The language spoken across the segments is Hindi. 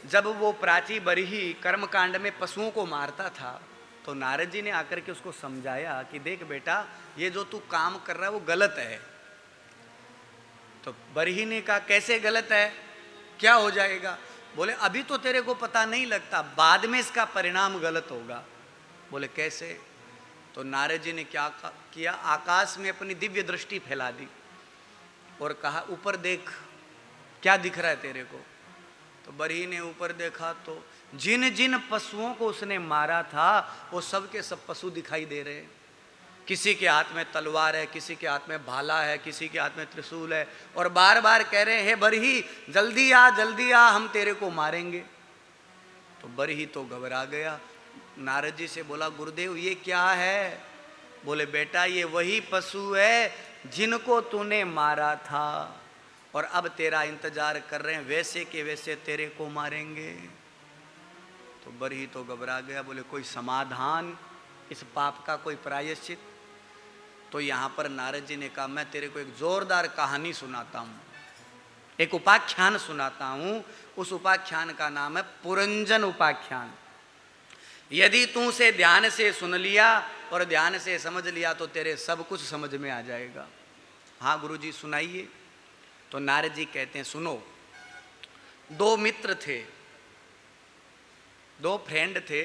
जब वो प्राची बरही कर्मकांड में पशुओं को मारता था तो नारद जी ने आकर के उसको समझाया कि देख बेटा, ये जो तू काम कर रहा है वो गलत है। तो बरही ने कहा कैसे गलत है, क्या हो जाएगा? बोले अभी तो तेरे को पता नहीं लगता, बाद में इसका परिणाम गलत होगा। बोले कैसे? तो नारद जी ने क्या किया, आकाश में अपनी दिव्य दृष्टि फैला दी और कहा ऊपर देख, क्या दिख रहा है तेरे को? तो बरही ने ऊपर देखा तो जिन जिन पशुओं को उसने मारा था वो सब के सब पशु दिखाई दे रहे हैं। किसी के हाथ में तलवार है, किसी के हाथ में भाला है, किसी के हाथ में त्रिशूल है, और बार बार कह रहे हैं हे बरही जल्दी आ, जल्दी आ, हम तेरे को मारेंगे। तो बरही तो घबरा गया, नारद जी से बोला गुरुदेव ये क्या है? बोले बेटा ये वही पशु है जिनको तूने मारा था और अब तेरा इंतजार कर रहे हैं, वैसे के वैसे तेरे को मारेंगे। तो बरही तो घबरा गया, बोले कोई समाधान, इस पाप का कोई प्रायश्चित? तो यहाँ पर नारद जी ने कहा मैं तेरे को एक जोरदार कहानी सुनाता हूँ, एक उपाख्यान सुनाता हूँ। उस उपाख्यान का नाम है पुरंजन उपाख्यान। यदि तू उसे ध्यान से सुन लिया और ध्यान से समझ लिया तो तेरे सब कुछ समझ में आ जाएगा। हाँ गुरुजी सुनाइए। तो नारद जी कहते हैं सुनो, दो मित्र थे, दो फ्रेंड थे।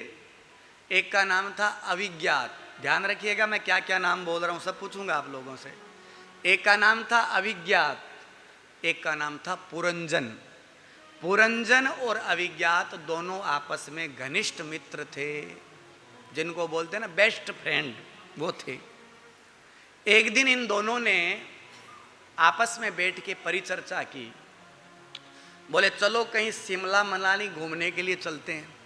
एक का नाम था अविज्ञात, ध्यान रखिएगा मैं क्या क्या नाम बोल रहा हूँ सब पूछूंगा आप लोगों से। एक का नाम था अविज्ञात, एक का नाम था पुरंजन। पुरंजन और अविज्ञात दोनों आपस में घनिष्ठ मित्र थे, जिनको बोलते हैं ना बेस्ट फ्रेंड, वो थे। एक दिन इन दोनों ने आपस में बैठ के परिचर्चा की, बोले चलो कहीं शिमला मनाली घूमने के लिए चलते हैं।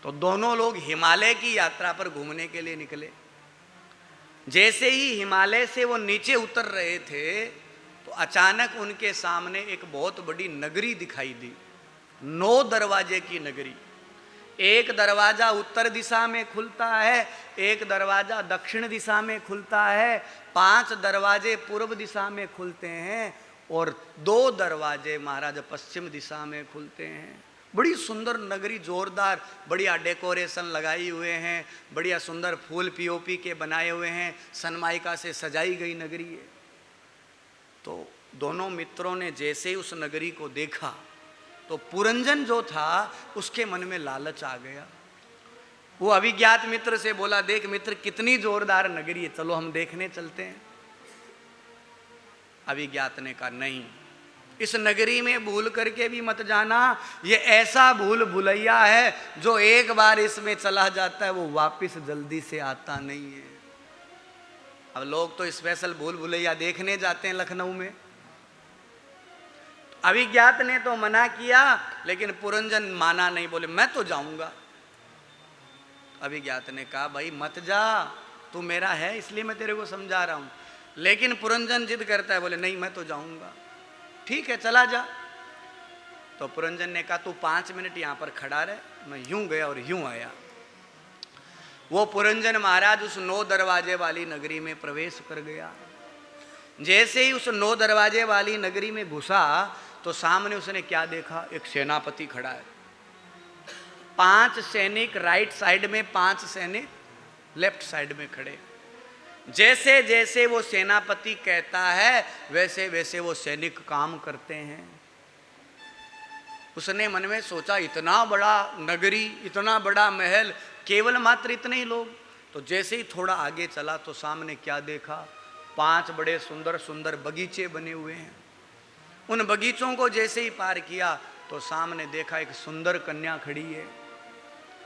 तो दोनों लोग हिमालय की यात्रा पर घूमने के लिए निकले। जैसे ही हिमालय से वो नीचे उतर रहे थे तो अचानक उनके सामने एक बहुत बड़ी नगरी दिखाई दी, 9 दरवाजे की नगरी। एक दरवाजा उत्तर दिशा में खुलता है, एक दरवाजा दक्षिण दिशा में खुलता है, 5 दरवाजे पूर्व दिशा में खुलते हैं और 2 दरवाजे महाराज पश्चिम दिशा में खुलते हैं। बड़ी सुंदर नगरी, जोरदार, बढ़िया डेकोरेशन लगाई हुए हैं, बढ़िया सुंदर फूल पीओपी के बनाए हुए हैं, सनमाइका से सजाई गई नगरी है। तो दोनों मित्रों ने जैसे ही उस नगरी को देखा तो पुरंजन जो था उसके मन में लालच आ गया। वो अविज्ञात मित्र से बोला देख मित्र कितनी जोरदार नगरी है, चलो हम देखने चलते हैं। अविज्ञात ने कहा नहीं, इस नगरी में भूल करके भी मत जाना, ये ऐसा भूल भुलैया है जो एक बार इसमें चला जाता है वो वापस जल्दी से आता नहीं है। अब लोग तो स्पेशल भूल भुलैया देखने जाते हैं लखनऊ में। अविज्ञात ने तो मना किया लेकिन पुरंजन माना नहीं, बोले मैं तो जाऊंगा। अविज्ञात ने कहा भाई मत जा, तू मेरा है इसलिए मैं तेरे को समझा रहा हूं। लेकिन पुरंजन जिद करता है, बोले नहीं मैं तो जाऊंगा। ठीक है चला जा। तो पुरंजन ने कहा तू 5 मिनट यहां पर खड़ा रहे, मैं यूं गया और यूं आया। वो पुरंजन महाराज उस 9 दरवाजे वाली नगरी में प्रवेश कर गया। जैसे ही उस 9 दरवाजे वाली नगरी में घुसा तो सामने उसने क्या देखा, एक सेनापति खड़ा है, 5 सैनिक राइट साइड में, 5 सैनिक लेफ्ट साइड में खड़े। जैसे जैसे वो सेनापति कहता है वैसे वैसे वो सैनिक काम करते हैं। उसने मन में सोचा इतना बड़ा नगरी, इतना बड़ा महल, केवल मात्र इतने ही लोग। तो जैसे ही थोड़ा आगे चला तो सामने क्या देखा, 5 बड़े सुंदर सुंदर बगीचे बने हुए हैं। उन बगीचों को जैसे ही पार किया तो सामने देखा एक सुंदर कन्या खड़ी है।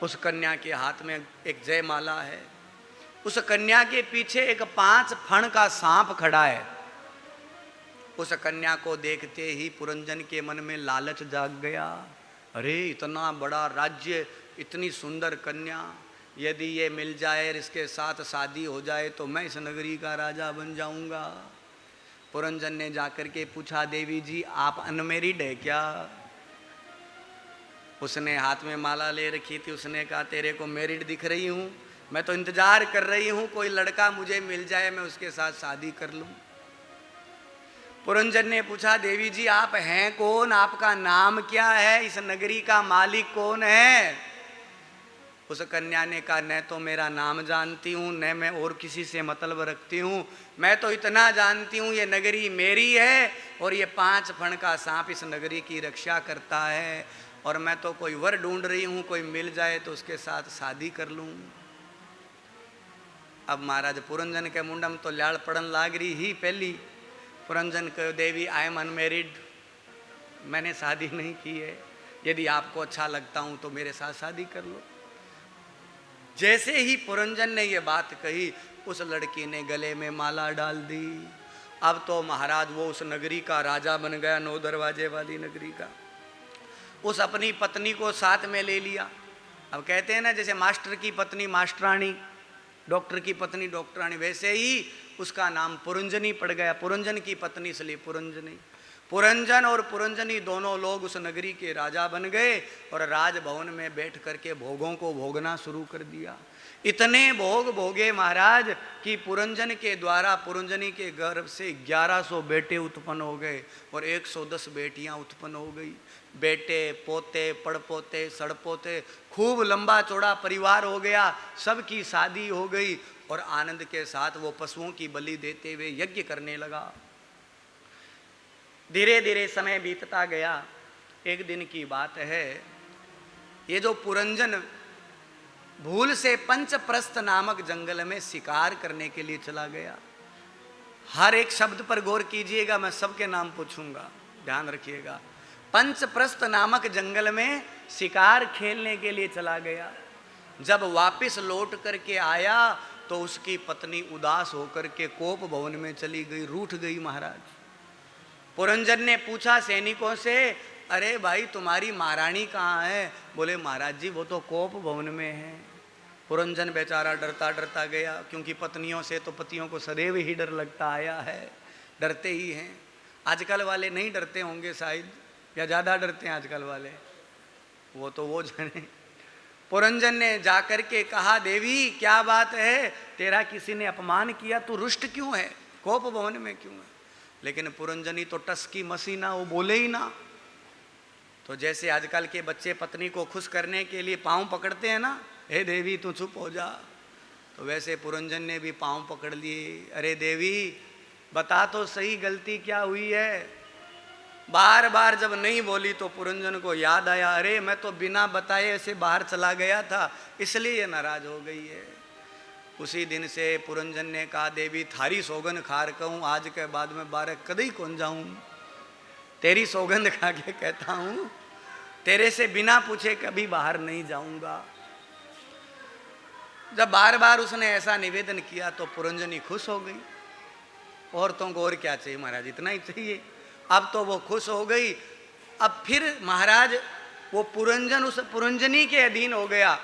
उस कन्या के हाथ में एक जयमाला है। उस कन्या के पीछे एक 5 फण का सांप खड़ा है। उस कन्या को देखते ही पुरंजन के मन में लालच जाग गया। अरे इतना बड़ा राज्य, इतनी सुंदर कन्या, यदि ये मिल जाए, इसके साथ शादी हो जाए तो मैं इस नगरी का राजा बन जाऊंगा। पुरंजन ने जाकर के पूछा देवी जी आप अनमेरिड है क्या? उसने हाथ में माला ले रखी थी। उसने कहा तेरे को मैरिड दिख रही हूँ, मैं तो इंतजार कर रही हूँ कोई लड़का मुझे मिल जाए, मैं उसके साथ शादी कर लूँ। पुरंजन ने पूछा, देवी जी आप हैं कौन, आपका नाम क्या है, इस नगरी का मालिक कौन है? उस कन्या ने कहा, न तो मेरा नाम जानती हूँ, न मैं और किसी से मतलब रखती हूँ, मैं तो इतना जानती हूँ ये नगरी मेरी है और ये 5 फण का सांप इस नगरी की रक्षा करता है, और मैं तो कोई वर ढूंढ रही हूँ, कोई मिल जाए तो उसके साथ शादी कर लूँ। अब महाराज पुरंजन के मुंडम तो लाड़ पड़न लाग रही ही पहली। पुरंजन कहो, देवी आई एम अनमेरिड, मैंने शादी नहीं की है, यदि आपको अच्छा लगता हूँ तो मेरे साथ शादी कर लो। जैसे ही पुरंजन ने ये बात कही, उस लड़की ने गले में माला डाल दी। अब तो महाराज वो उस नगरी का राजा बन गया, 9 दरवाजे वाली नगरी का। उस अपनी पत्नी को साथ में ले लिया। अब कहते हैं ना, जैसे मास्टर की पत्नी मास्टरानी, डॉक्टर की पत्नी डॉक्टरानी, वैसे ही उसका नाम पुरंजनी पड़ गया। पुरंजन की पत्नी इसलिए पुरंजनी। पुरंजन और पुरंजनी दोनों लोग उस नगरी के राजा बन गए और राजभवन में बैठ करके भोगों को भोगना शुरू कर दिया। इतने भोग भोगे महाराज कि पुरंजन के द्वारा पुरंजनी के गर्भ से 1100 बेटे उत्पन्न हो गए और 110 बेटियां उत्पन्न हो गई। बेटे, पोते, पड़पोते, सड़पोते, खूब लंबा चौड़ा परिवार हो गया। सबकी शादी हो गई और आनंद के साथ वो पशुओं की बलि देते हुए यज्ञ करने लगा। धीरे धीरे समय बीतता गया। एक दिन की बात है, ये जो पुरंजन भूल से पंचप्रस्थ नामक जंगल में शिकार करने के लिए चला गया। हर एक शब्द पर गौर कीजिएगा, मैं सबके नाम पूछूंगा, ध्यान रखिएगा। पंचप्रस्थ नामक जंगल में शिकार खेलने के लिए चला गया। जब वापस लौट करके आया तो उसकी पत्नी उदास होकर के कोप भवन में चली गई, रूठ गई महाराज। पुरंजन ने पूछा सैनिकों से, अरे भाई तुम्हारी महारानी कहाँ है? बोले महाराज जी वो तो कोप भवन में है। पुरंजन बेचारा डरता डरता गया, क्योंकि पत्नियों से तो पतियों को सदैव ही डर लगता आया है, डरते ही हैं। आजकल वाले नहीं डरते होंगे शायद, या ज़्यादा डरते हैं आजकल वाले, वो तो वो जाने। पुरंजन ने जाकर के कहा, देवी क्या बात है, तेरा किसी ने अपमान किया, तू रुष्ट क्यों है, कोप भवन में क्यों है? लेकिन पुरंजनी तो टस की मसीना, वो बोले ही ना। तो जैसे आजकल के बच्चे पत्नी को खुश करने के लिए पाँव पकड़ते हैं ना, हे देवी तू चुप हो जा, तो वैसे पुरंजन ने भी पाँव पकड़ लिए। अरे देवी बता तो सही गलती क्या हुई है। बार बार जब नहीं बोली तो पुरंजन को याद आया, अरे मैं तो बिना बताए ऐसे बाहर चला गया था, इसलिए ये नाराज हो गई है। उसी दिन से पुरंजन ने कहा, देवी थारी सौगंध खार कहूँ, आज के बाद में 12 कदई कौन जाऊँ, तेरी सौगंध खा के कहता हूँ, तेरे से बिना पूछे कभी बाहर नहीं जाऊंगा। जब बार बार उसने ऐसा निवेदन किया तो पुरंजनी खुश हो गई। औरतों को और क्या चाहिए महाराज, इतना ही चाहिए। अब तो वो खुश हो गई। अब फिर महाराज वो पुरंजन उस पुरंजनी के अधीन हो गया।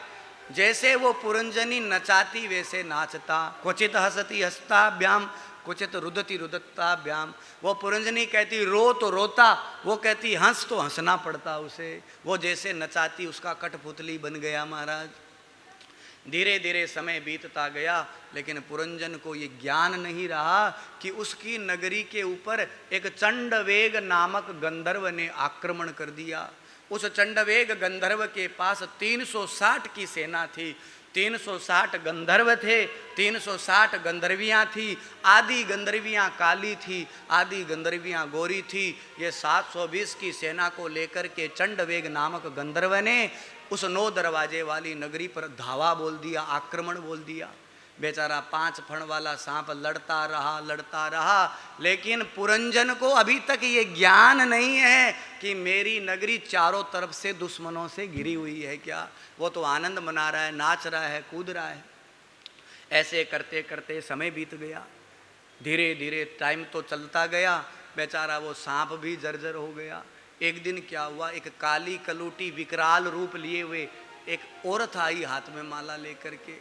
जैसे वो पुरंजनी नचाती वैसे नाचता, क्वचित हंसती हंसताभ्याम, क्वचित रुदती रुदताभ्याम। वो पुरंजनी कहती रो तो रोता, वो कहती हंस तो हंसना पड़ता उसे। वो जैसे नचाती उसका कठपुतली बन गया महाराज। धीरे धीरे समय बीतता गया, लेकिन पुरंजन को ये ज्ञान नहीं रहा कि उसकी नगरी के ऊपर एक चंडवेग नामक गंधर्व ने आक्रमण कर दिया। उस चंडवेग गंधर्व के पास 360 की सेना थी। 360 गंधर्व थे, 360 गंधर्वियाँ थी। आधी गंधर्वियाँ काली थी, आधी गंधर्वियाँ गोरी थी। ये 720 की सेना को लेकर के चंडवेग नामक गंधर्व ने उस 9 दरवाजे वाली नगरी पर धावा बोल दिया, आक्रमण बोल दिया। बेचारा 5 फण वाला सांप लड़ता रहा, लेकिन पुरंजन को अभी तक ये ज्ञान नहीं है कि मेरी नगरी चारों तरफ से दुश्मनों से घिरी हुई है क्या। वो तो आनंद मना रहा है, नाच रहा है, कूद रहा है। ऐसे करते करते समय बीत गया। धीरे धीरे टाइम तो चलता गया, बेचारा वो सांप भी जर्जर हो गया। एक दिन क्या हुआ, एक काली कलूटी विकराल रूप लिए हुए एक औरत आई हाथ में माला लेकर के।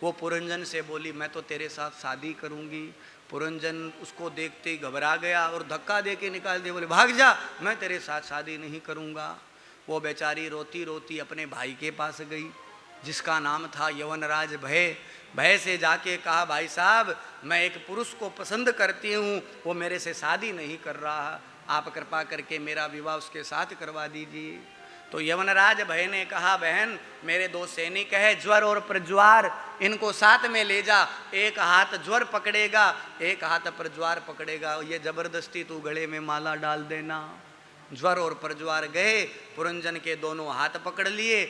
वो पुरंजन से बोली, मैं तो तेरे साथ शादी करूंगी। पुरंजन उसको देखते ही घबरा गया और धक्का दे के निकाल दिया, बोले भाग जा, मैं तेरे साथ शादी नहीं करूंगा। वो बेचारी रोती रोती अपने भाई के पास गई। जिसका नाम था यवनराज भय। भय से जाके कहा, भाई साहब मैं एक पुरुष को पसंद करती हूँ, वो मेरे से शादी नहीं कर रहा, आप कृपा करके मेरा विवाह उसके साथ करवा दीजिए। तो यवनराज भय ने कहा, बहन मेरे दो सैनिक है ज्वर और प्रज्वार, इनको साथ में ले जा, एक हाथ ज्वर पकड़ेगा एक हाथ प्रज्वार पकड़ेगा, ये जबरदस्ती तू गले में माला डाल देना। ज्वर और प्रज्वार गए, पुरंजन के दोनों हाथ पकड़ लिए।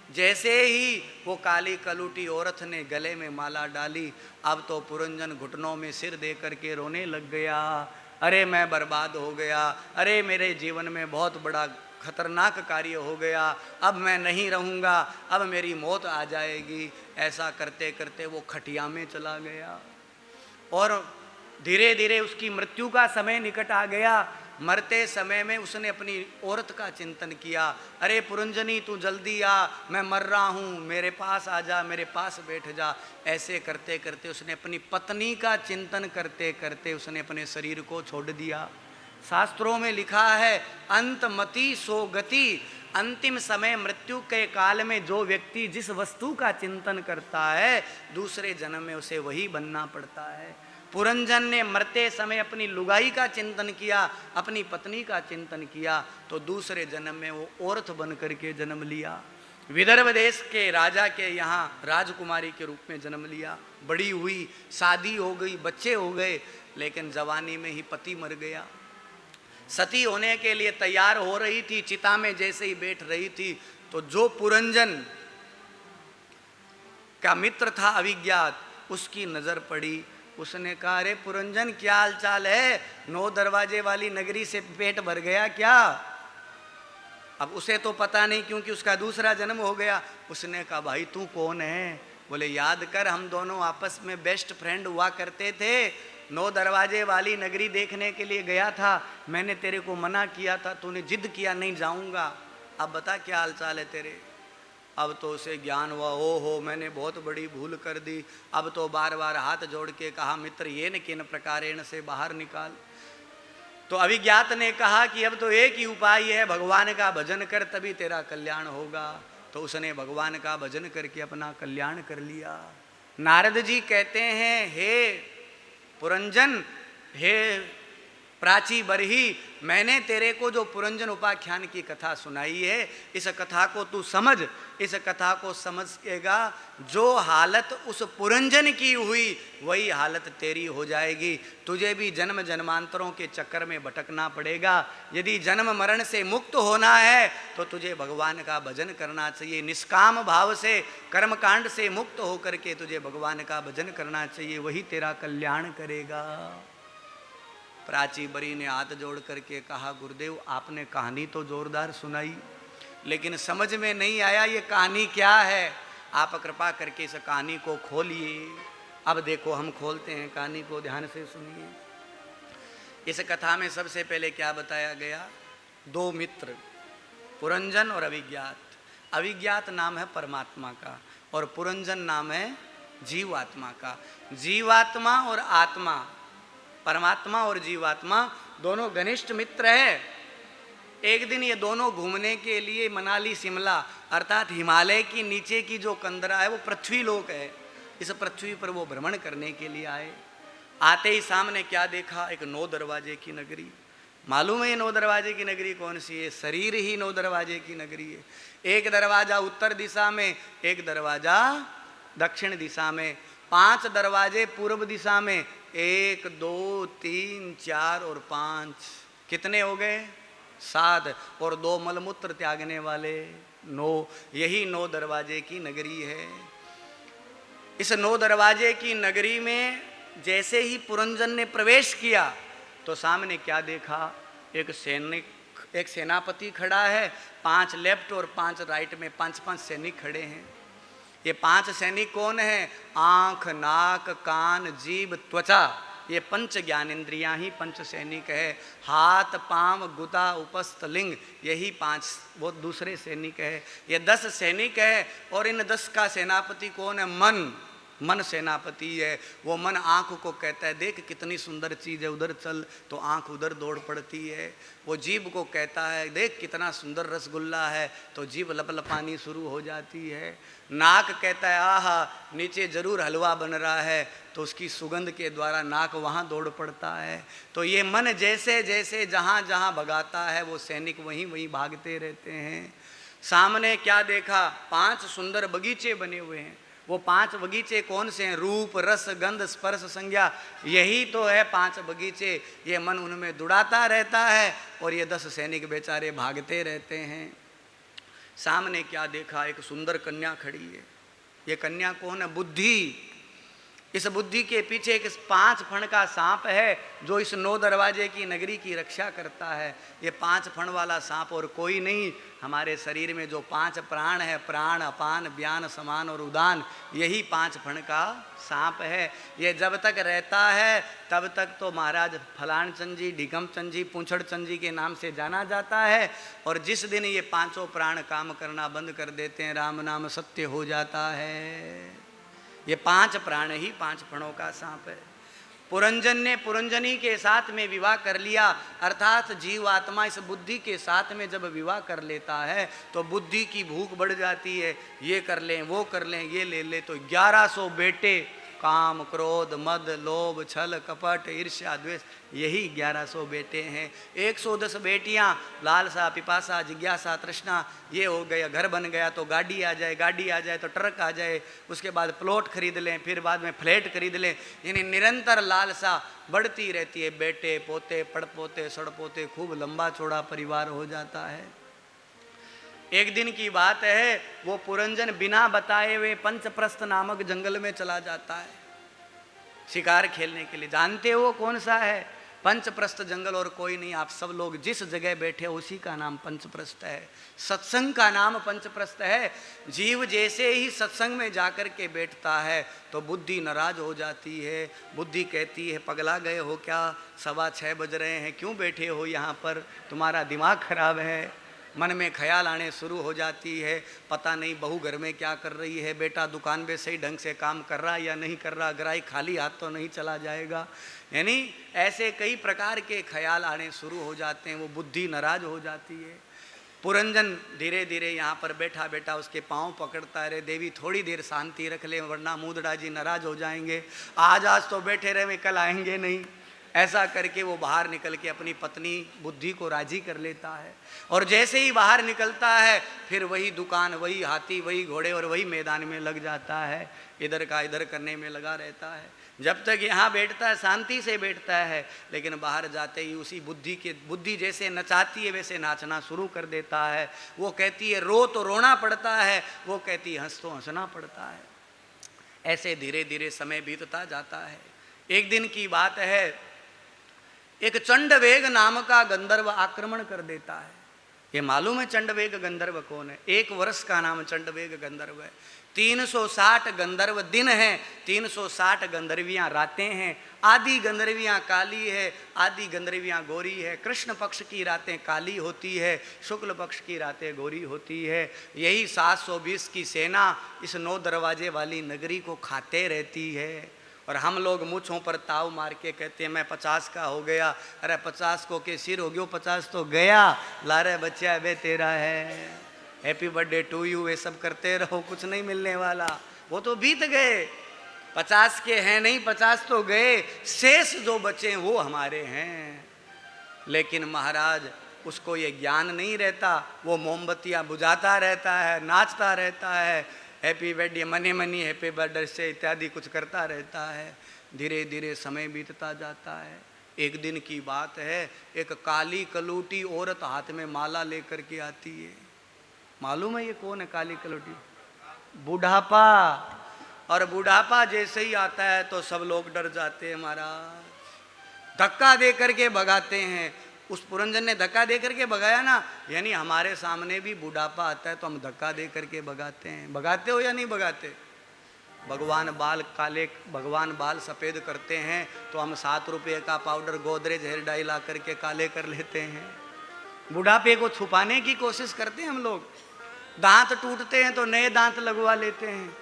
जैसे ही वो काली कलूटी औरत ने गले में माला डाली, अब तो पुरंजन घुटनों में सिर दे करके रोने लग गया। अरे मैं बर्बाद हो गया, अरे मेरे जीवन में बहुत बड़ा खतरनाक कार्य हो गया, अब मैं नहीं रहूँगा, अब मेरी मौत आ जाएगी। ऐसा करते करते वो खटिया में चला गया और धीरे धीरे उसकी मृत्यु का समय निकट आ गया। मरते समय में उसने अपनी औरत का चिंतन किया, अरे पुरंजनी तू जल्दी आ, मैं मर रहा हूँ, मेरे पास आ जा, मेरे पास बैठ जा। ऐसे करते करते उसने अपनी पत्नी का चिंतन करते करते उसने अपने शरीर को छोड़ दिया। शास्त्रों में लिखा है, अंतमति सो गति, अंतिम समय मृत्यु के काल में जो व्यक्ति जिस वस्तु का चिंतन करता है, दूसरे जन्म में उसे वही बनना पड़ता है। पुरंजन ने मरते समय अपनी लुगाई का चिंतन किया, अपनी पत्नी का चिंतन किया, तो दूसरे जन्म में वो औरत बन करके जन्म लिया। विदर्भ देश के राजा के यहाँ राजकुमारी के रूप में जन्म लिया। बड़ी हुई, शादी हो गई, बच्चे हो गए, लेकिन जवानी में ही पति मर गया। सती होने के लिए तैयार हो रही थी, चिता में जैसे ही बैठ रही थी तो जो पुरंजन का मित्र था अभिज्ञात, उसकी नजर पड़ी। उसने कहा, अरे पुरंजन क्या हाल चाल है, 9 दरवाजे वाली नगरी से पेट भर गया क्या? अब उसे तो पता नहीं क्योंकि उसका दूसरा जन्म हो गया। उसने कहा, भाई तू कौन है? बोले, याद कर हम दोनों आपस में बेस्ट फ्रेंड हुआ करते थे, 9 दरवाजे वाली नगरी देखने के लिए गया था, मैंने तेरे को मना किया था, तूने जिद किया नहीं जाऊंगा, अब बता क्या हाल चाल है तेरे? अब तो उसे ज्ञान हुआ, ओ हो मैंने बहुत बड़ी भूल कर दी। अब तो बार बार हाथ जोड़ के कहा, मित्र ये न किन प्रकारेण से बाहर निकाल। तो अभिज्ञात ने कहा कि अब तो एक ही उपाय है, भगवान का भजन कर तभी तेरा कल्याण होगा। तो उसने भगवान का भजन करके अपना कल्याण कर लिया। नारद जी कहते हैं, हे पुरंजन, हे प्राची बरही, मैंने तेरे को जो पुरंजन उपाख्यान की कथा सुनाई है, इस कथा को तू समझ। इस कथा को समझेगा, जो हालत उस पुरंजन की हुई वही हालत तेरी हो जाएगी। तुझे भी जन्म जन्मांतरों के चक्कर में भटकना पड़ेगा। यदि जन्म मरण से मुक्त होना है तो तुझे भगवान का भजन करना चाहिए। निष्काम भाव से, कर्मकांड से मुक्त होकर के तुझे भगवान का भजन करना चाहिए, वही तेरा कल्याण करेगा। प्राची बरी ने हाथ जोड़ करके कहा, गुरुदेव आपने कहानी तो जोरदार सुनाई, लेकिन समझ में नहीं आया ये कहानी क्या है। आप कृपा करके इस कहानी को खोलिए। अब देखो हम खोलते हैं कहानी को, ध्यान से सुनिए। इस कथा में सबसे पहले क्या बताया गया? 2 मित्र, पुरंजन और अभिज्ञात। अभिज्ञात नाम है परमात्मा का और पुरंजन नाम है जीवात्मा का। जीवात्मा और आत्मा, परमात्मा और जीवात्मा दोनों घनिष्ठ मित्र हैं। एक दिन ये दोनों घूमने के लिए मनाली शिमला अर्थात हिमालय की नीचे की जो कंदरा है वो पृथ्वी लोक है, इस पृथ्वी पर वो भ्रमण करने के लिए आए। आते ही सामने क्या देखा? एक 9 दरवाजे की नगरी। मालूम है ये 9 दरवाजे की नगरी कौन सी है? शरीर ही 9 दरवाजे की नगरी है। एक दरवाजा उत्तर दिशा में, एक दरवाजा दक्षिण दिशा में, 5 दरवाजे पूर्व दिशा में, 1 2 3 4 और 5, कितने हो गए? 7, और 2 मलमूत्र त्यागने वाले 9। यही 9 दरवाजे की नगरी है। इस 9 दरवाजे की नगरी में जैसे ही पुरंजन ने प्रवेश किया तो सामने क्या देखा? एक सैनिक, एक सेनापति खड़ा है, 5 लेफ्ट और 5 राइट में 5-5 सैनिक खड़े हैं। ये 5 सैनिक कौन है? आँख, नाक, कान, जीभ, त्वचा, ये 5 ज्ञानेंद्रियाँ ही 5 सैनिक है। हाथ, पांव, गुदा, उपस्थ, लिंग, यही 5 वो दूसरे सैनिक है। ये 10 सैनिक है और इन 10 का सेनापति कौन है? मन। मन सेनापति है। वो मन आँख को कहता है देख कितनी सुंदर चीज़ है, उधर चल, तो आँख उधर दौड़ पड़ती है। वो जीभ को कहता है देख कितना सुंदर रसगुल्ला है, तो जीभ लपलपानी शुरू हो जाती है। नाक कहता है आहा नीचे जरूर हलवा बन रहा है, तो उसकी सुगंध के द्वारा नाक वहाँ दौड़ पड़ता है। तो ये मन जैसे जैसे जहाँ जहाँ भगाता है वो सैनिक वहीं वहीं भागते रहते हैं। सामने क्या देखा, 5 सुंदर बगीचे बने हुए हैं। वो 5 बगीचे कौन से हैं? रूप, रस, गंध, स्पर्श, संज्ञा, यही तो है 5 बगीचे। ये मन उनमें दुड़ाता रहता है और ये 10 सैनिक बेचारे भागते रहते हैं। सामने क्या देखा, एक सुंदर कन्या खड़ी है। ये कन्या कौन है? बुद्धि। इस बुद्धि के पीछे एक 5 फण का सांप है जो इस 9 दरवाजे की नगरी की रक्षा करता है। ये 5 फण वाला सांप और कोई नहीं, हमारे शरीर में जो 5 प्राण है, प्राण, अपान, व्यान, समान और उदान, यही 5 फण का सांप है। ये जब तक रहता है तब तक तो महाराज फलान चंद जी, ढिकम चंद जी, पूंछड़ चंद जी के नाम से जाना जाता है। और जिस दिन ये 5 प्राण काम करना बंद कर देते हैं, राम नाम सत्य हो जाता है। ये 5 प्राण ही 5 फणों का सांप है। पुरंजन ने पुरंजनी के साथ में विवाह कर लिया, अर्थात जीव आत्मा इस बुद्धि के साथ में जब विवाह कर लेता है तो बुद्धि की भूख बढ़ जाती है। ये कर लें, वो कर लें, ये ले ले, तो 1100 बेटे, काम, क्रोध, मद, लोभ, छल, कपट, ईर्ष्या, द्वेष, यही 1100 बेटे हैं। 110 बेटियां, लालसा, पिपासा, जिज्ञासा, तृष्णा, ये हो गया। घर बन गया तो गाड़ी आ जाए, गाड़ी आ जाए तो ट्रक आ जाए, उसके बाद प्लॉट खरीद लें, फिर बाद में फ्लैट खरीद लें। यानी निरंतर लालसा बढ़ती रहती है। बेटे, पोते, पड़पोते, सड़पोते, खूब लंबा चौड़ा परिवार हो जाता है। एक दिन की बात है, वो पुरंजन बिना बताए हुए पंचप्रस्थ नामक जंगल में चला जाता है शिकार खेलने के लिए। जानते हो कौन सा है? पंचप्रस्थ जंगल और कोई नहीं। आप सब लोग जिस जगह बैठे हो उसी का नाम पंचप्रस्थ है। सत्संग का नाम पंचप्रस्थ है। जीव जैसे ही सत्संग में जाकर के बैठता है तो बुद्धि नाराज हो जाती है। बुद्धि कहती है पगला गए हो क्या, 6:15 बज रहे हैं, क्यों बैठे हो यहाँ पर, तुम्हारा दिमाग खराब है। मन में ख्याल आने शुरू हो जाती है, पता नहीं बहू घर में क्या कर रही है, बेटा दुकान पे सही ढंग से काम कर रहा या नहीं कर रहा, ग्राहक खाली हाथ तो नहीं चला जाएगा। यानी ऐसे कई प्रकार के ख्याल आने शुरू हो जाते हैं। वो बुद्धि नाराज हो जाती है। पुरंजन धीरे धीरे यहाँ पर बैठा बैठा उसके पाँव पकड़ता है, देवी थोड़ी देर शांति रख ले वरना मूदड़ा जी नाराज हो जाएंगे, आज तो बैठे रहे, कल आएंगे नहीं। ऐसा करके वो बाहर निकल के अपनी पत्नी बुद्धि को राजी कर लेता है। और जैसे ही बाहर निकलता है फिर वही दुकान, वही हाथी, वही घोड़े और वही मैदान में लग जाता है। इधर का इधर करने में लगा रहता है। जब तक यहाँ बैठता है शांति से बैठता है, लेकिन बाहर जाते ही उसी बुद्धि जैसे नचाती है वैसे नाचना शुरू कर देता है। वो कहती है रो तो रोना पड़ता है, वो कहती है हंस तो हंसना पड़ता है। ऐसे धीरे धीरे समय बीतता जाता है। एक दिन की बात है, एक चंडवेग नाम का गंधर्व आक्रमण कर देता है। ये मालूम है चंडवेग गंधर्व कौन है? 1 वर्ष का नाम चंडवेग गंधर्व है। 360 गंधर्व दिन हैं, 360 गंधर्वियाँ रातें हैं। आधी गंधर्वियाँ काली है, आधी गंधर्वियाँ गोरी है। कृष्ण पक्ष की रातें काली होती है, शुक्ल पक्ष की रातें गोरी होती है। यही 720 की सेना इस 9 दरवाजे वाली नगरी को खाते रहती है। और हम लोग मुँछों पर ताव मार के कहते हैं मैं 50 का हो गया। अरे 50 को के सिर हो गयो, 50 तो गया, लारे बच्चा बे तेरा है, हैप्पी बर्थडे टू यू, ये सब करते रहो, कुछ नहीं मिलने वाला। वो तो बीत गए, 50 के हैं नहीं, 50 तो गए, शेष जो बचे वो हमारे हैं। लेकिन महाराज उसको ये ज्ञान नहीं रहता, वो मोमबत्तियाँ बुझाता रहता है, नाचता रहता है, happy birthday money money, happy birthday से इत्यादि कुछ करता रहता है। धीरे धीरे समय बीतता जाता है। एक दिन की बात है, एक काली कलूटी औरत हाथ में माला लेकर के आती है। मालूम है ये कौन है काली कलूटी? बुढ़ापा। और बुढ़ापा जैसे ही आता है तो सब लोग डर जाते हैं महाराज, धक्का दे करके भगाते हैं। उस पुरंजन ने धक्का दे करके भगाया ना, यानी हमारे सामने भी बुढ़ापा आता है तो हम धक्का दे करके भगाते हैं। भगाते हो या नहीं भगाते? भगवान बाल काले, भगवान बाल सफ़ेद करते हैं तो हम 7 रुपये का पाउडर गोदरेज हेयर डाई ला करके काले कर लेते हैं। बुढ़ापे को छुपाने की कोशिश करते हैं हम लोग। दांत टूटते हैं तो नए दांत लगवा लेते हैं।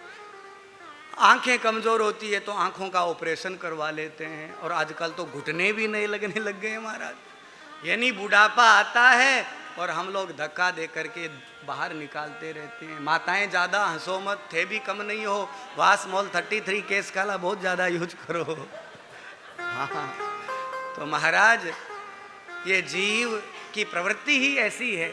आंखें कमज़ोर होती है तो आंखों का ऑपरेशन करवा लेते हैं, और आजकल तो घुटने भी नहीं लगने लग गए महाराज। यानी बुढ़ापा आता है और हम लोग धक्का दे करके बाहर निकालते रहते हैं। माताएं ज़्यादा हंसो मत, थे भी कम नहीं हो, वासमोल 33 केस काला बहुत ज़्यादा यूज करो। हाँ, तो महाराज ये जीव की प्रवृत्ति ही ऐसी है।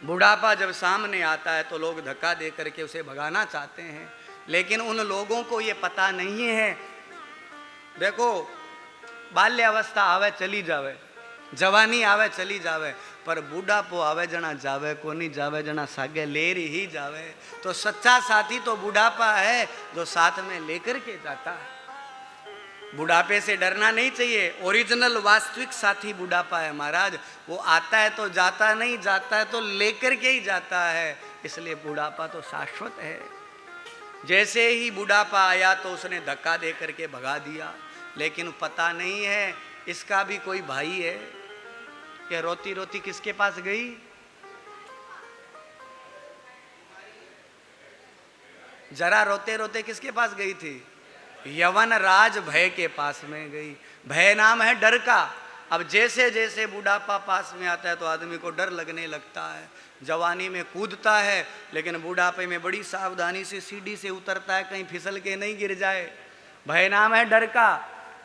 बुढ़ापा जब सामने आता है तो लोग धक्का दे करके उसे भगाना चाहते हैं, लेकिन उन लोगों को ये पता नहीं है। देखो, बाल्यावस्था आवे चली जावे, जवानी आवे चली जावे, पर बुढ़ापो आवे जना जावे को नहीं जावे, जना सागे लेर ही जावे। तो सच्चा साथी तो बुढ़ापा है जो साथ में लेकर के जाता है। बुढ़ापे से डरना नहीं चाहिए। ओरिजिनल वास्तविक साथी बुढ़ापा है महाराज। वो आता है तो जाता नहीं, जाता है तो लेकर के ही जाता है। इसलिए बुढ़ापा तो शाश्वत है। जैसे ही बुढ़ापा आया तो उसने धक्का दे करके भगा दिया, लेकिन पता नहीं है इसका भी कोई भाई है। क्या रोती रोती किसके पास गई? जरा रोते रोते किसके पास गई थी? यवन राज भय के पास में गई। भय नाम है डर का। अब जैसे जैसे बुढ़ापा पास में आता है तो आदमी को डर लगने लगता है। जवानी में कूदता है, लेकिन बुढ़ापे में बड़ी सावधानी से सीढ़ी से उतरता है, कहीं फिसल के नहीं गिर जाए। भय नाम है डर का।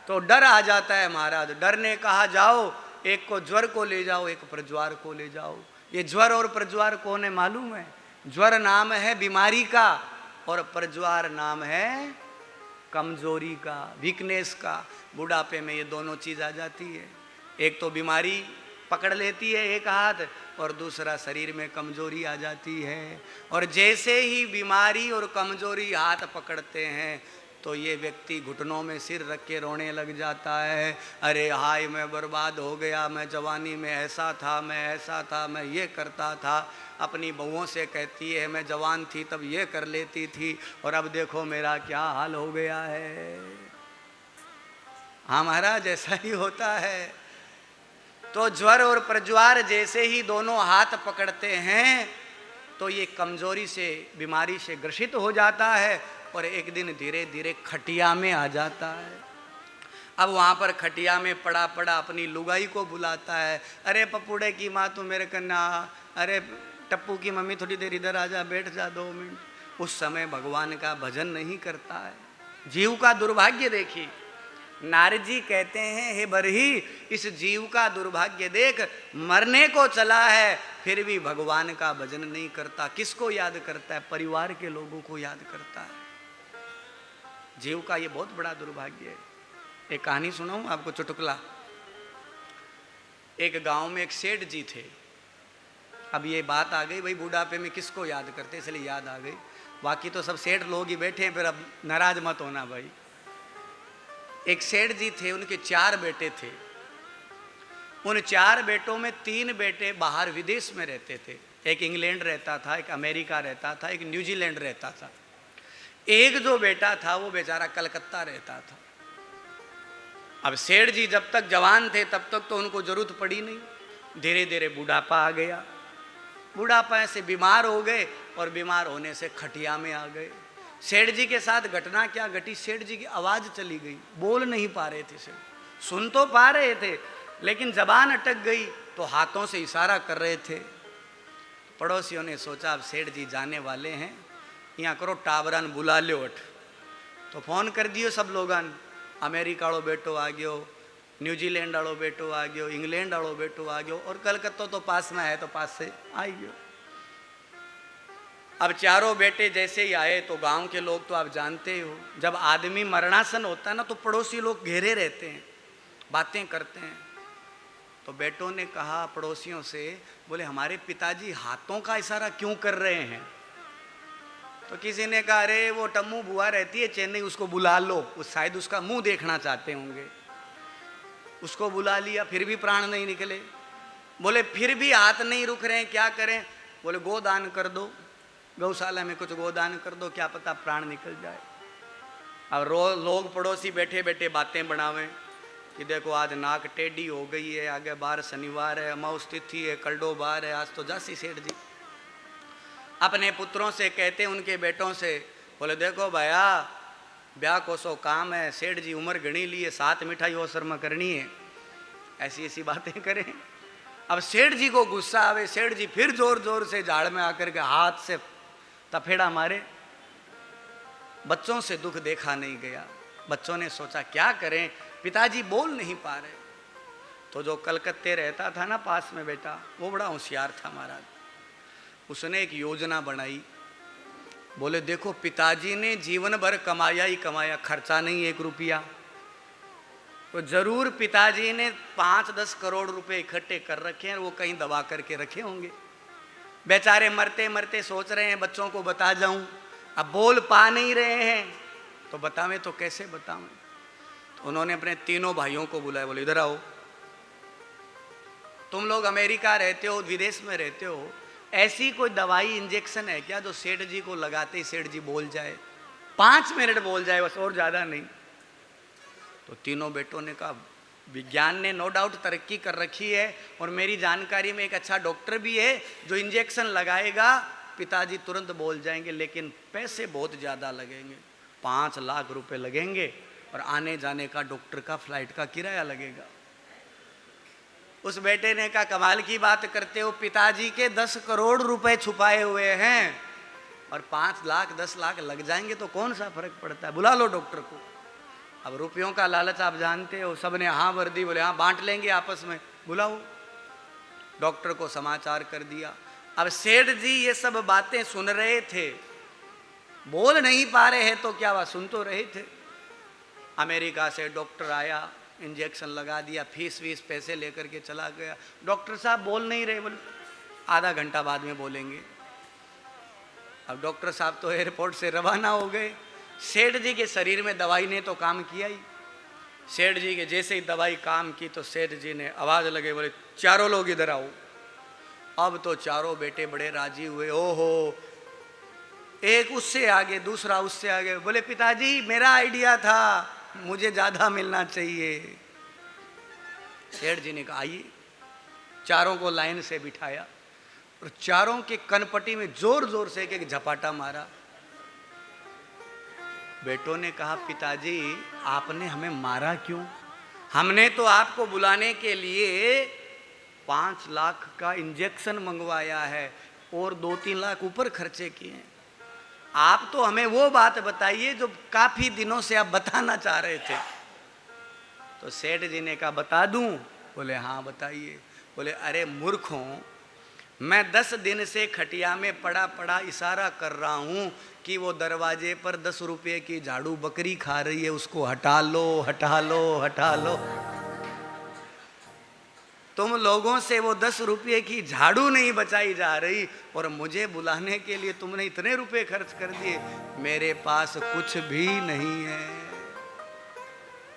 तो डर आ जाता है महाराज। डर ने कहा जाओ, एक को ज्वर को ले जाओ, एक प्रज्वार को ले जाओ। ये ज्वर और प्रज्वार कौन है मालूम है? ज्वर नाम है बीमारी का, और प्रज्वार नाम है कमजोरी का, वीकनेस का। बुढ़ापे में ये दोनों चीज आ जाती है। एक तो बीमारी पकड़ लेती है एक हाथ, और दूसरा शरीर में कमजोरी आ जाती है। और जैसे ही बीमारी और कमजोरी हाथ पकड़ते हैं तो ये व्यक्ति घुटनों में सिर रख के रोने लग जाता है। अरे हाय, मैं बर्बाद हो गया, मैं जवानी में ऐसा था, मैं ऐसा था, मैं ये करता था। अपनी बहुओं से कहती है मैं जवान थी तब ये कर लेती थी, और अब देखो मेरा क्या हाल हो गया है। हाँ महाराज, ऐसा ही होता है। तो ज्वर और प्रज्वार जैसे ही दोनों हाथ पकड़ते हैं तो ये कमजोरी से, बीमारी से ग्रसित हो जाता है, और एक दिन धीरे धीरे खटिया में आ जाता है। अब वहाँ पर खटिया में पड़ा पड़ा अपनी लुगाई को बुलाता है। अरे पपुड़े की माँ तू मेरे कन्ना, अरे टप्पू की मम्मी थोड़ी देर इधर आ जा, बैठ जा 2 मिनट। उस समय भगवान का भजन नहीं करता है। जीव का दुर्भाग्य देखिए। नारद जी कहते हैं, हे बरही, इस जीव का दुर्भाग्य देख, मरने को चला है फिर भी भगवान का भजन नहीं करता। किसको याद करता है? परिवार के लोगों को याद करता है। जीव का ये बहुत बड़ा दुर्भाग्य है। एक कहानी सुनाऊं आपको, चुटकुला। एक गांव में एक सेठ जी थे। अब ये बात आ गई, भाई बुढ़ापे में किसको याद करते, इसलिए याद आ गई। बाकी तो सब सेठ लोग ही बैठे हैं, फिर अब नाराज मत होना भाई। एक सेठ जी थे, उनके 4 बेटे थे। उन 4 बेटों में 3 बेटे बाहर विदेश में रहते थे। एक इंग्लैंड रहता था, एक अमेरिका रहता था, एक न्यूजीलैंड रहता था। एक जो बेटा था वो बेचारा कलकत्ता रहता था। अब सेठ जी जब तक जवान थे तब तक तो उनको जरूरत पड़ी नहीं। धीरे धीरे बुढ़ापा आ गया। बुढ़ापा से बीमार हो गए, और बीमार होने से खटिया में आ गए। सेठ जी के साथ घटना क्या घटी, सेठ जी की आवाज़ चली गई। बोल नहीं पा रहे थे सेठ। सुन तो पा रहे थे, लेकिन जबान अटक गई, तो हाथों से इशारा कर रहे थे। पड़ोसियों ने सोचा अब सेठ जी जाने वाले हैं, यहाँ करो टावरन बुला लो अठ। तो फोन कर दियो सब लोगन। अमेरिका वालों बेटो आ गयो, न्यूजीलैंड वालों बेटो आ गयो, इंग्लैंड वालों बेटो आ गयो, और कलकत्ता तो पास में है तो पास से आ गयो। अब चारों बेटे जैसे ही आए तो गांव के लोग तो आप जानते हो, जब आदमी मरणासन होता है ना तो पड़ोसी लोग घेरे रहते हैं, बातें करते हैं। तो बेटों ने कहा पड़ोसियों से, बोले हमारे पिताजी हाथों का इशारा क्यों कर रहे हैं? तो किसी ने कहा अरे वो टम्मू बुआ रहती है चेन्नई, उसको बुला लो, उस शायद उसका मुंह देखना चाहते होंगे। उसको बुला लिया, फिर भी प्राण नहीं निकले। बोले फिर भी हाथ नहीं रुक रहे हैं, क्या करें? बोले गोदान कर दो, गौशाला में कुछ गोदान कर दो, क्या पता प्राण निकल जाए। अब लोग पड़ोसी बैठे बैठे बातें बनावे कि देखो आज नाक टेढ़ी हो गई है, आगे बार शनिवार है, अमावस तिथि है, कलडो बार है, आज तो जासी सेठ जी। अपने पुत्रों से कहते, उनके बेटों से, बोले देखो भैया, ब्याह को सो काम है, सेठ जी उम्र गणी लिए, 7 मिठाई अवसर में करनी है, ऐसी ऐसी बातें करें। अब सेठ जी को गुस्सा आवे, सेठ जी फिर जोर जोर से झाड़ में आकर के हाथ से तफेड़ा मारे। बच्चों से दुख देखा नहीं गया। बच्चों ने सोचा क्या करें, पिताजी बोल नहीं पा रहे। तो जो कलकत्ते रहता था ना पास में बेटा, वो बड़ा होशियार था महाराज। उसने एक योजना बनाई। बोले देखो, पिताजी ने जीवन भर कमाया ही कमाया, खर्चा नहीं 1 रुपया, तो जरूर पिताजी ने 5-10 करोड़ रुपए इकट्ठे कर रखे हैं, वो कहीं दबा करके रखे होंगे। बेचारे मरते मरते सोच रहे हैं बच्चों को बता जाऊं, अब बोल पा नहीं रहे हैं, तो बतावें तो कैसे बतावें। तो उन्होंने अपने तीनों भाइयों को बुलाया। बोले इधर आओ, तुम लोग अमेरिका रहते हो, विदेश में रहते हो, ऐसी कोई दवाई इंजेक्शन है क्या जो सेठ जी को लगाते ही सेठ जी बोल जाए, 5 मिनट बोल जाए बस, और ज़्यादा नहीं। तो तीनों बेटों ने कहा विज्ञान ने नो डाउट तरक्की कर रखी है, और मेरी जानकारी में एक अच्छा डॉक्टर भी है जो इंजेक्शन लगाएगा, पिताजी तुरंत बोल जाएंगे, लेकिन पैसे बहुत ज़्यादा लगेंगे, 5 लाख रुपए लगेंगे, और आने जाने का डॉक्टर का फ्लाइट का किराया लगेगा। उस बेटे ने कहा कमाल की बात करते हो, पिताजी के 10 करोड़ रुपए छुपाए हुए हैं, और 5 लाख 10 लाख लग जाएंगे तो कौन सा फर्क पड़ता है, बुला लो डॉक्टर को। अब रुपयों का लालच आप जानते हो, सबने हाँ भर दी। बोले हाँ बांट लेंगे आपस में, बुलाओ। डॉक्टर को समाचार कर दिया। अब सेठ जी ये सब बातें सुन रहे थे, बोल नहीं पा रहे हैं तो क्या हुआ, सुन तो रहे थे। अमेरिका से डॉक्टर आया, इंजेक्शन लगा दिया, फीस पैसे लेकर के चला गया। डॉक्टर साहब बोल नहीं रहे, बोले आधा घंटा बाद में बोलेंगे। अब डॉक्टर साहब तो एयरपोर्ट से रवाना हो गए। सेठ जी के शरीर में दवाई ने तो काम किया ही। सेठ जी के जैसे ही दवाई काम की तो सेठ जी ने आवाज़ लगे, बोले चारों लोग इधर आओ। अब तो चारों बेटे बड़े राजी हुए। ओहो, एक उससे आगे, दूसरा उससे आगे। बोले पिताजी मेरा आइडिया था, मुझे ज़्यादा मिलना चाहिए। सेठ जी ने कहा आइए। चारों को लाइन से बिठाया और चारों के कनपट्टी में जोर जोर से एक झपाटा मारा। बेटों ने कहा पिताजी आपने हमें मारा क्यों, हमने तो आपको बुलाने के लिए 5 लाख का इंजेक्शन मंगवाया है और 2-3 लाख ऊपर खर्चे किए हैं। आप तो हमें वो बात बताइए जो काफी दिनों से आप बताना चाह रहे थे। तो सेठ जी ने कहा बता दूं। बोले हाँ बताइए। बोले अरे मूर्खों, मैं 10 दिन से खटिया में पड़ा पड़ा इशारा कर रहा हूं कि वो दरवाजे पर 10 रुपये की झाड़ू बकरी खा रही है, उसको हटा लो हटा लो हटा लो। तुम लोगों से वो 10 रुपये की झाड़ू नहीं बचाई जा रही, और मुझे बुलाने के लिए तुमने इतने रुपए खर्च कर दिए। मेरे पास कुछ भी नहीं है।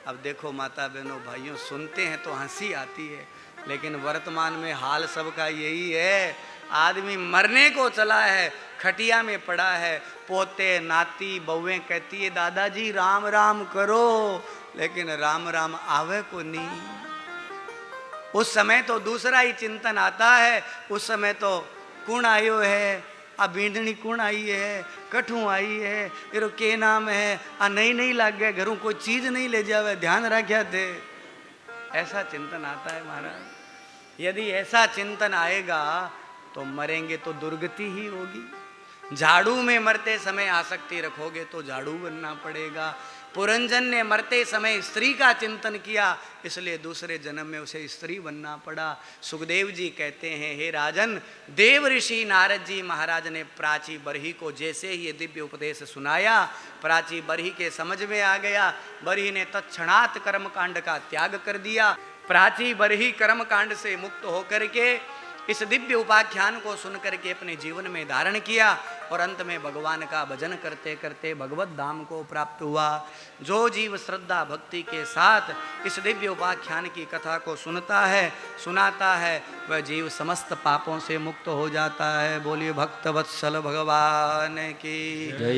अब देखो माता बहनों भाइयों, सुनते हैं तो हंसी आती है, लेकिन वर्तमान में हाल सबका यही है। आदमी मरने को चला है, खटिया में पड़ा है, पोते नाती बहुएं कहती है दादाजी राम राम करो, लेकिन राम राम आवे को नहीं। उस समय तो दूसरा ही चिंतन आता है। उस समय तो कौन आयो है, आ बींदनी कौन आई है, कठू आई है, एरो के नाम है, आ नहीं लाग गया घरों, कोई चीज नहीं ले जावे, ध्यान रखा थे। ऐसा चिंतन आता है महाराज। यदि ऐसा चिंतन आएगा तो मरेंगे तो दुर्गति ही होगी। झाड़ू में मरते समय आसक्ति रखोगे तो झाड़ू बनना पड़ेगा। पुरंजन ने मरते समय स्त्री का चिंतन किया, इसलिए दूसरे जन्म में उसे स्त्री बनना पड़ा। सुखदेव जी कहते हैं हे राजन, देव ऋषि नारद जी महाराज ने प्राची बरही को जैसे ही ये दिव्य उपदेश सुनाया, प्राची बरही के समझ में आ गया। बरही ने तत्क्षणात कर्मकांड का त्याग कर दिया। प्राची बरही कर्मकांड से मुक्त होकर के इस दिव्य उपाख्यान को सुन करके अपने जीवन में धारण किया, और अंत में भगवान का भजन करते करते भगवत धाम को प्राप्त हुआ। जो जीव श्रद्धा भक्ति के साथ इस दिव्य उपाख्यान की कथा को सुनता है, सुनाता है, वह जीव समस्त पापों से मुक्त हो जाता है। बोलिए भक्त वत्सल भगवान की जय।